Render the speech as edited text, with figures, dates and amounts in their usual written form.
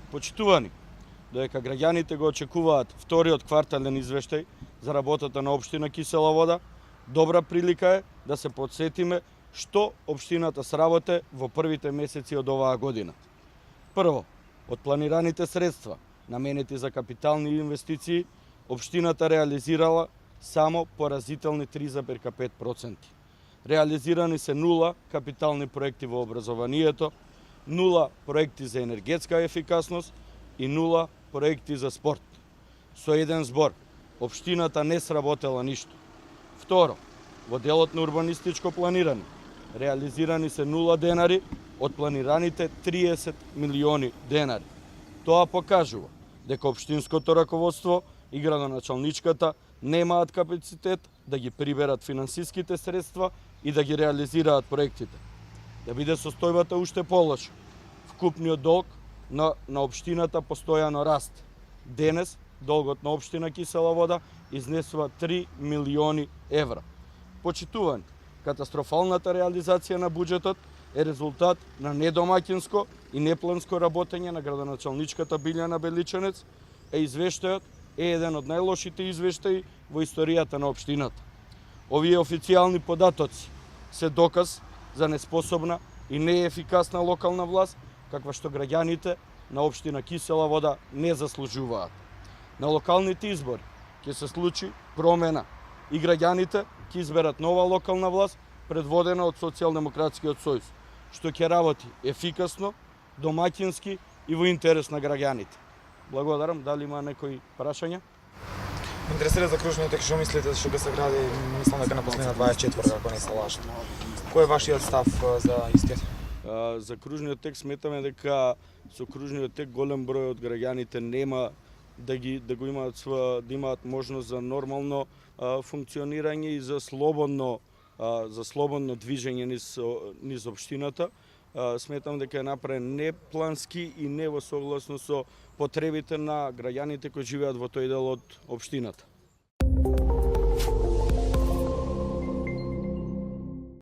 Почитувани, додека граѓаните го очекуваат вториот квартален извештај за работата на општина Кисела Вода, добра прилика е да се подсетиме што општината сработе во првите месеци од оваа година. Прво, од планираните средства наменети за капитални инвестиции, општината реализирала само поразителни 3,5%. Реализирани се 0 капитални проекти во образованието, 0 проекти за енергетска ефикасност и 0 проекти за спорт. Со еден збор, општината не сработела ништо. Второ, во делот на урбанистичко планирање, реализирани се 0 денари од планираните 30 милиони денари. Тоа покажува дека општинското раководство и градоначалничката немаат капацитет да ги приберат финансиските средства и да ги реализираат проектите. Да биде состојбата уште полоша, вкупниот долг на општината постојано расте. Денес долгот на општина Кисела Вода изнесува 3 милиони евра. Почитувани, катастрофалната реализација на буџетот е резултат на недомаќинско и непланско работење на градоначалничката Билјана Беличанец, извештајот е еден од најлошите извештаи во историјата на општината. Овие официјални податоци се доказ за неспособна и неефикасна локална власт, каква што граѓаните на општина Кисела Вода не заслужуваат. На локалните избори ќе се случи промена и граѓаните ќе изберат нова локална власт предводена од Социјалдемократскиот сојуз, што ќе работи ефикасно, домаќински и во интерес на граѓаните. Благодарам. Дали има некои прашања? Ме интересира за кружниот тек, што мислите што ќе се гради, мислам дека на последна 24 ако не се лажам. Кој е вашиот став за истиот? За кружниот тек сметаме дека со кружниот тек голем број од граѓаните нема да го имаат да имаат можност за нормално функционирање и за слободно движење низ општината. Сметам дека е направен неплански и не во согласно со потребите на граѓаните кои живеат во тој дел од општината.